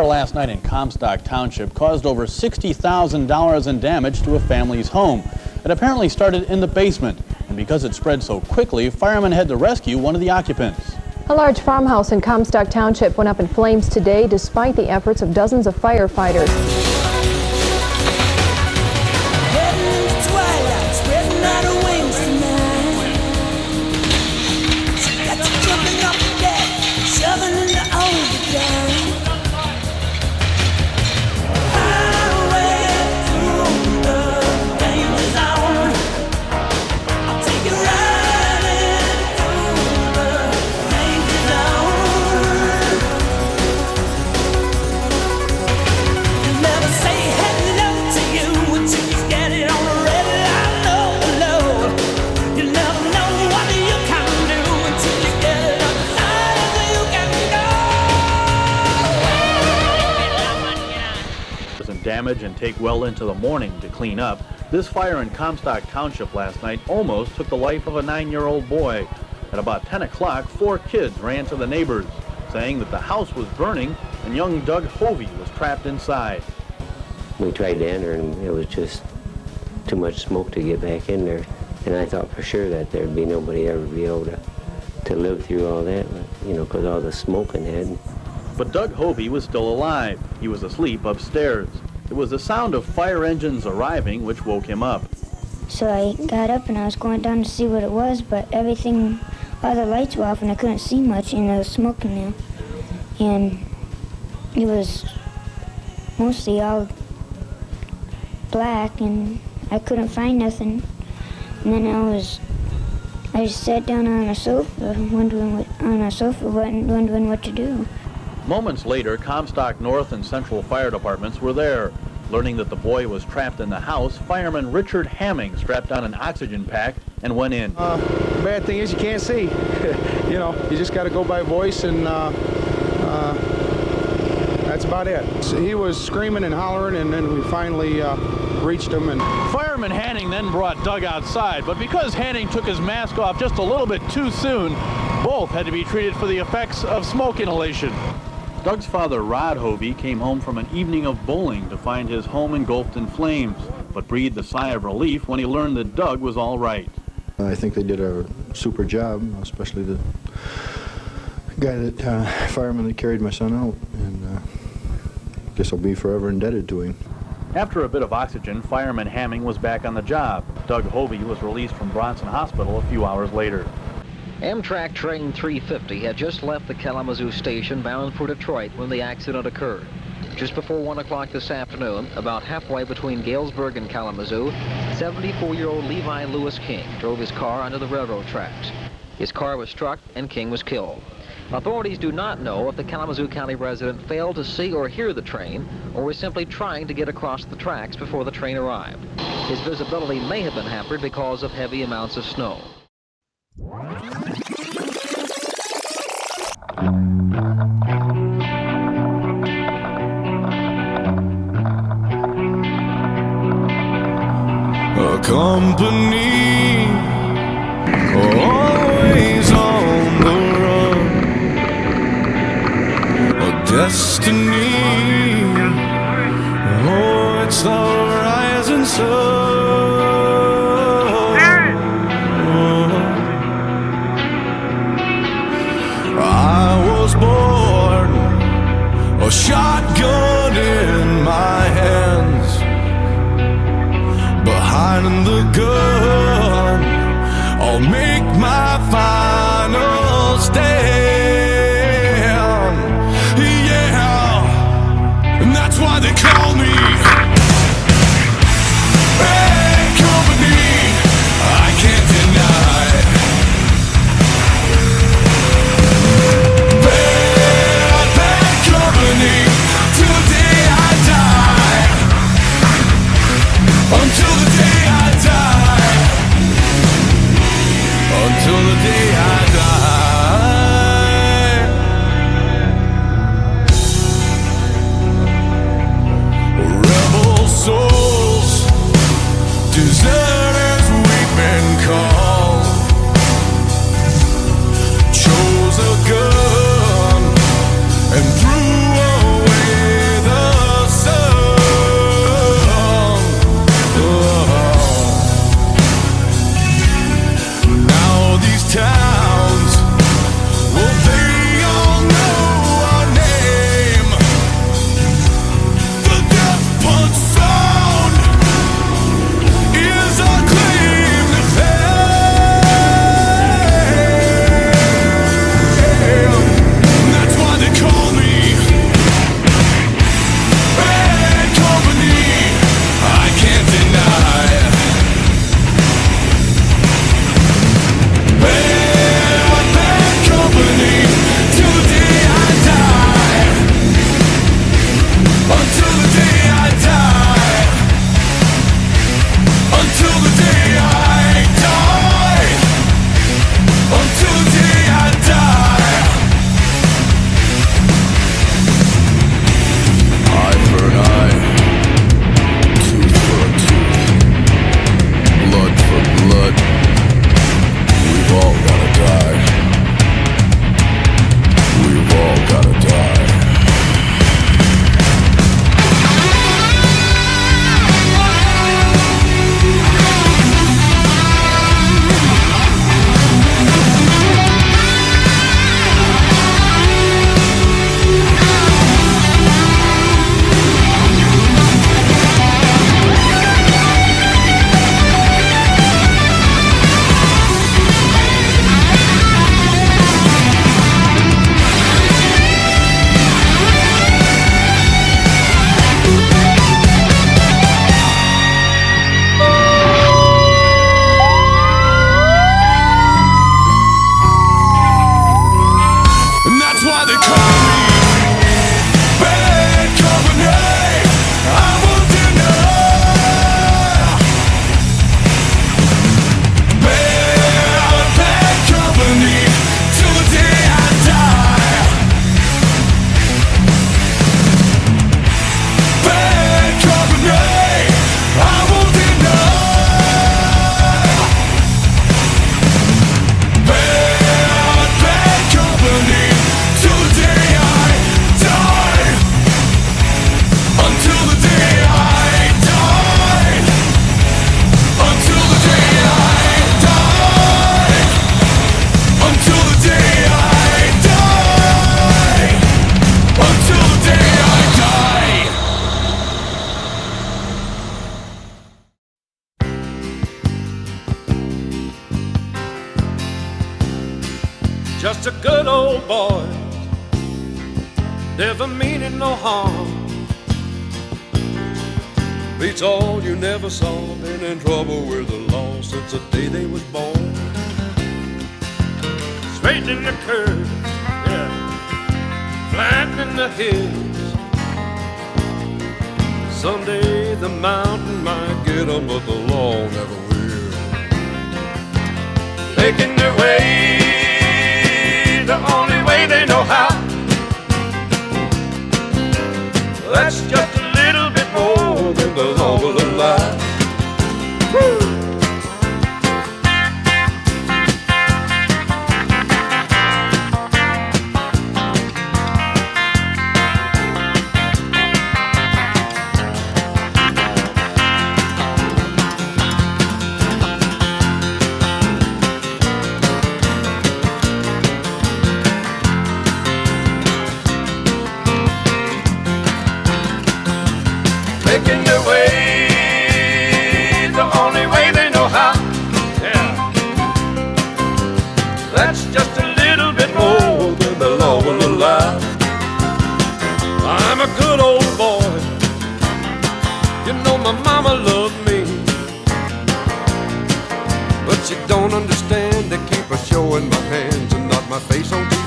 fire last night in Comstock Township caused over $60,000 in damage to a family's home. It apparently started in the basement, and because it spread so quickly, firemen had to rescue one of the occupants. A large farmhouse in Comstock Township went up in flames today despite the efforts of dozens of firefighters. Damage and take well into the morning to clean up. This fire in Comstock Township last night almost took the life of a 9-year-old boy. At about 10 o'clock, 4 kids ran to the neighbors, saying that the house was burning and young Doug Hovey was trapped inside. We tried to enter and it was just too much smoke to get back in there. And I thought for sure that there'd be nobody ever be able to live through all that, you know, because all the smoke and had. But Doug Hovey was still alive. He was asleep upstairs. It was the sound of fire engines arriving which woke him up. So I got up and I was going down to see what it was, but all the lights were off and I couldn't see much, and there was smoke in there. And it was mostly all black and I couldn't find nothing. And then I just sat down on a sofa wondering what to do. Moments later, Comstock North and Central Fire Departments were there. Learning that the boy was trapped in the house, fireman Richard Hamming strapped on an oxygen pack and went in. The bad thing is you can't see. You know, you just got to go by voice, and that's about it. So he was screaming and hollering, and then we finally reached him. And Fireman Hanning then brought Doug outside, but because Hanning took his mask off just a little bit too soon, both had to be treated for the effects of smoke inhalation. Doug's father, Rod Hovey, came home from an evening of bowling to find his home engulfed in flames, but breathed a sigh of relief when he learned that Doug was all right. I think they did a super job, especially the guy fireman that carried my son out, and I guess I'll be forever indebted to him. After a bit of oxygen, fireman Hamming was back on the job. Doug Hovey was released from Bronson Hospital a few hours later. Amtrak train 350 had just left the Kalamazoo station bound for Detroit when the accident occurred. Just before 1 o'clock this afternoon, about halfway between Galesburg and Kalamazoo, 74-year-old Levi Lewis King drove his car onto the railroad tracks. His car was struck and King was killed. Authorities do not know if the Kalamazoo County resident failed to see or hear the train or was simply trying to get across the tracks before the train arrived. His visibility may have been hampered because of heavy amounts of snow. A company always on the run, a destiny, oh, it's the rising sun. I was born, a shotgun in my hands, behind the gun, I'll make my final stand. Yeah, and that's why they call me Bad Company. I can't deny bad company till the day I die. Until the day I die. Until the day I just a good old boy, never meaning no harm. Beats all you never saw, been in trouble with the law since the day they was born. Straightening the curves, yeah, flattening the hills. Someday the mountain might get them, but the law never will. Making their way the only way they know how. That's just a little bit more than the law will allow. Woo! Making their way the only way they know how. Yeah, that's just a little bit more than the law will allow. I'm a good old boy, you know my mama loved me, but she don't understand. They keep her showing my hands and not my face on TV.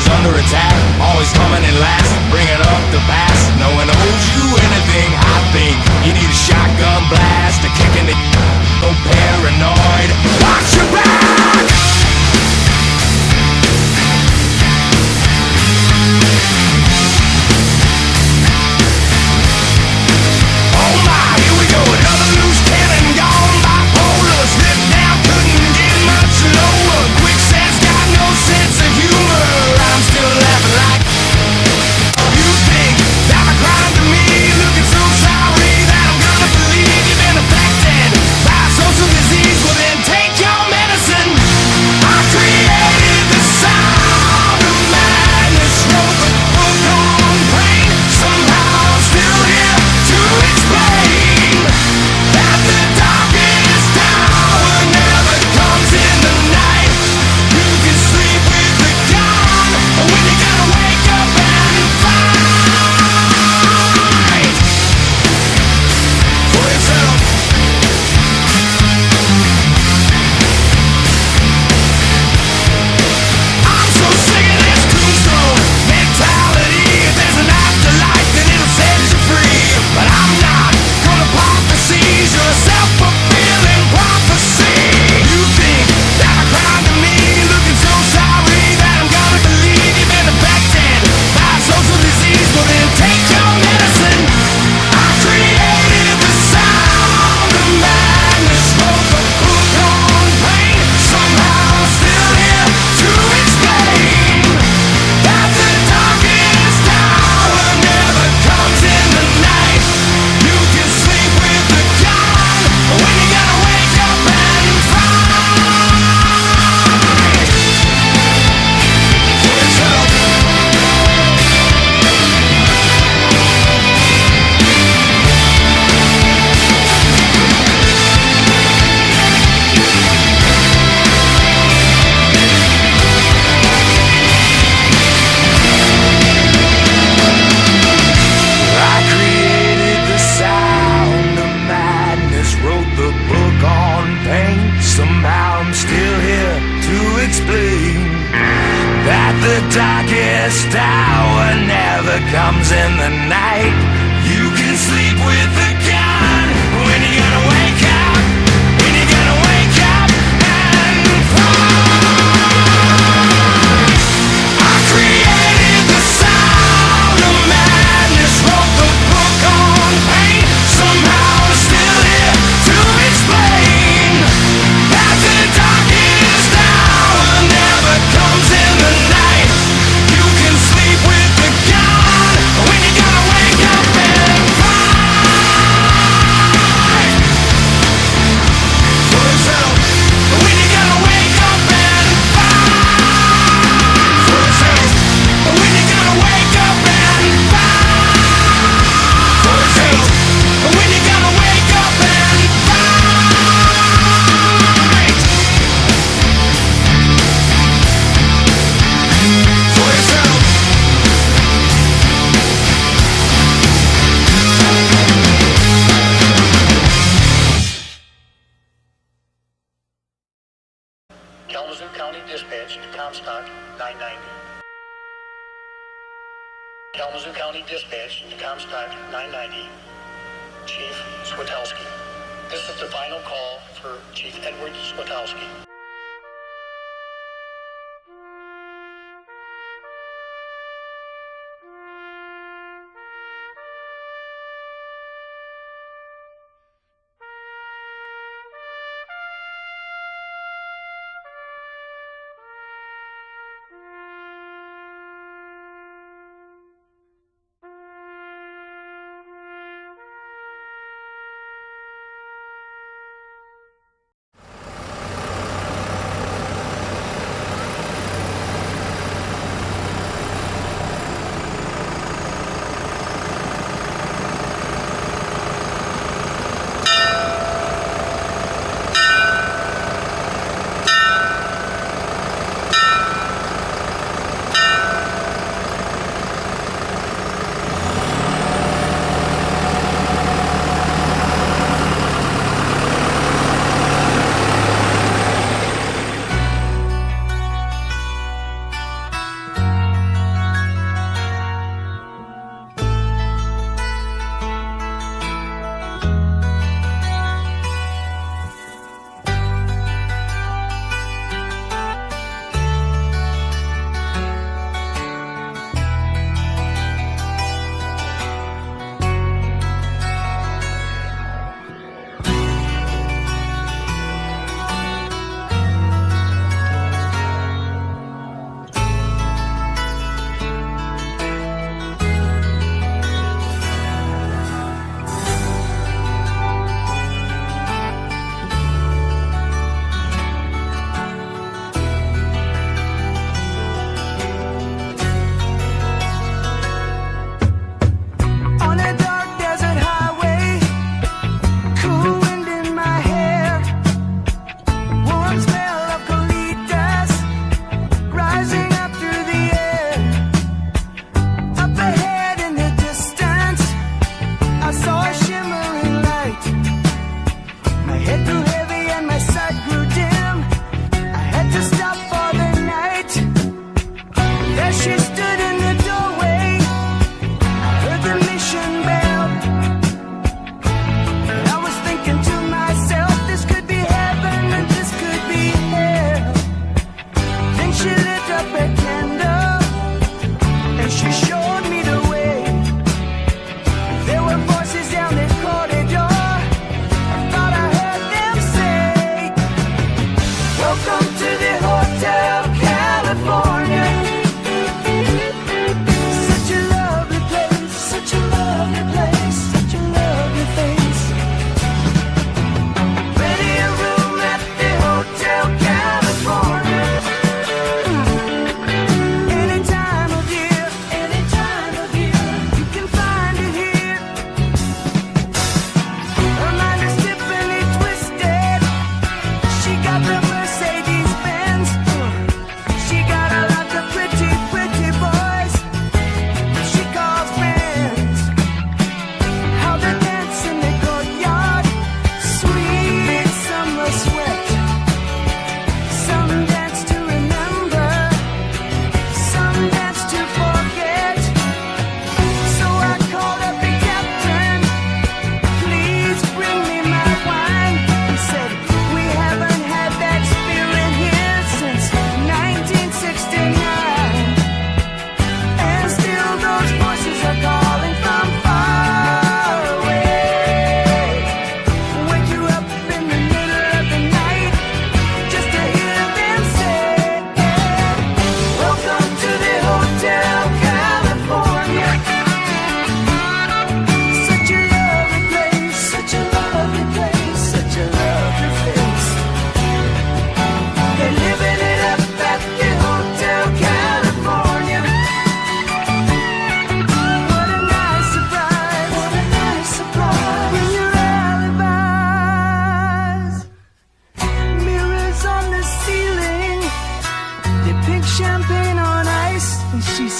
Under attack, always coming in last, bringing up the past. No one owes you anything, I think. You need a shotgun blast, a kick in the so paranoid. Watch your back! Oh my, here we go, another loose cannon gone bipolar. Slip down, couldn't get much lower. Quicksand's got no sense of humor. I'm still laughing like you think that my crime to me, looking so sorry that I'm gonna believe you've been affected by social disease. Well then take your medicine. I created the sound of madness, wrote the book on pain. Somehow I'm still here to explain that the darkest hour never comes in the night. You can sleep with the gun when you gotta wake up and fight for yourself. I'm so sick of this tombstone mentality. If there's an afterlife, then it'll set you free. But I'm not gonna pop the seizure, a self-fulfilling prophecy. You think that I cried to me, looking so sorry that I'm gonna believe you've been affected by social disease. Well then take your medicine. I created the sound of madness, wrote the book on pain. Somehow I'm still here to explain that the darkest hour never comes in the night. You can sleep with the gun when you gotta wake up and fight for yourself. I created the sound of madness, wrote the book on pain. Somehow I'm still here to explain that the darkest hour never comes in the night. You can sleep with the gun when you gotta wake up, when you gotta wake up and fight. I created the sound of madness, wrote the Kalamazoo County Dispatch to Comstock 990, Chief Switowski. This is the final call for Chief Edward Switowski.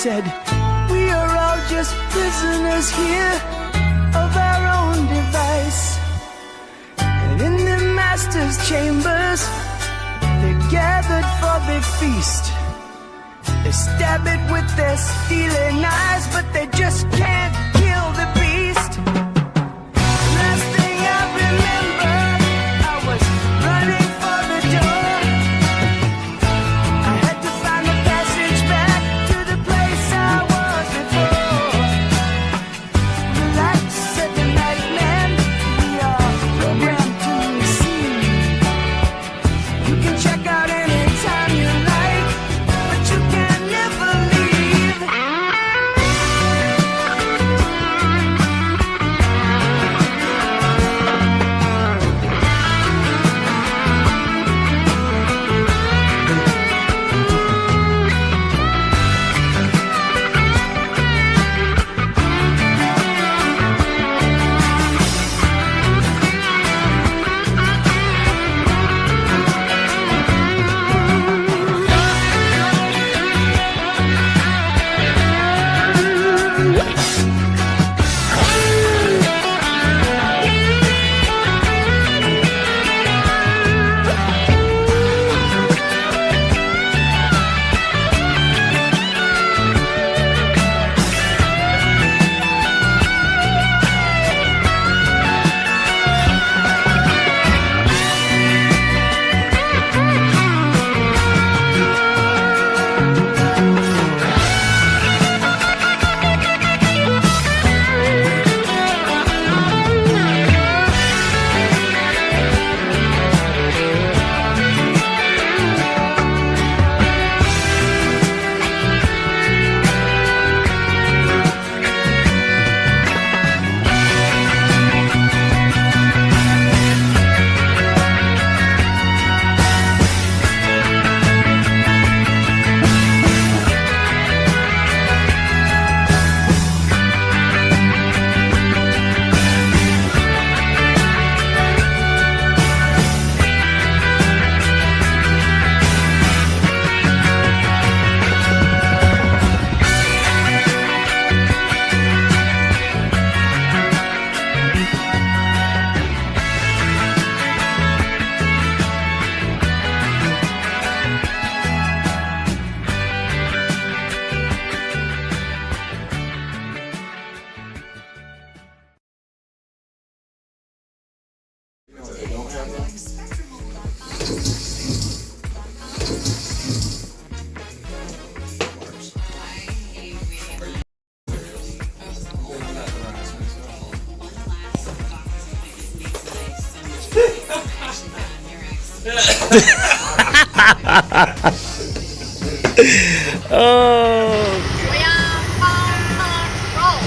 said, we are all just prisoners here of our own device. And in the master's chambers, they're gathered for the feast. They stab it with their stealing eyes, but they just can't kill the beast. Last thing I remember, I was running for the door. I had to find the passage back to the place I was before. Relax, said the night man, we are programmed to receive. You can check out anytime you like, but you can never leave.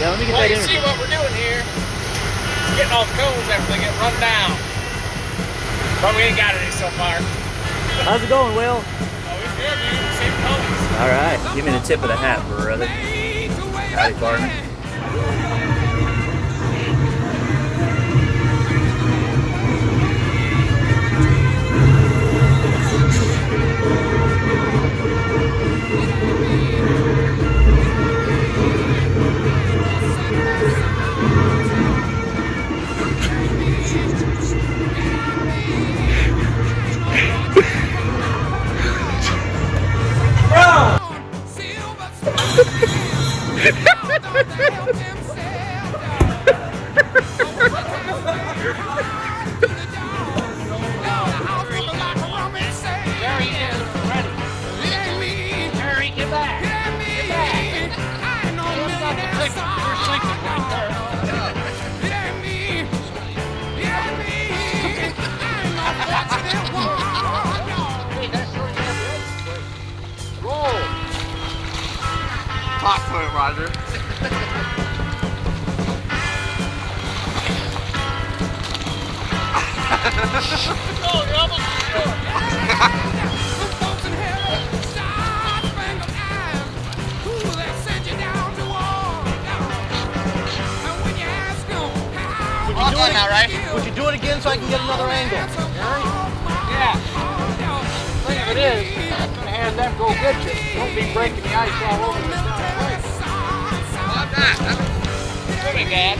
Yeah, let me get Well, that you in. see what we're doing here. Getting all the cones after they get run down. But we ain't got any so far. How's it going, Will? Oh, it's good, dude. Same colors. All right. Give me the tip of the hat, brother. Howdy, partner. Top foot, Roger. Oh, you're almost Would you, now, right? Would you do it again so I can get another angle? Yeah. The thing of it is, I'm gonna have them go get you. Don't be breaking the ice all over the place. Love that. That's pretty bad.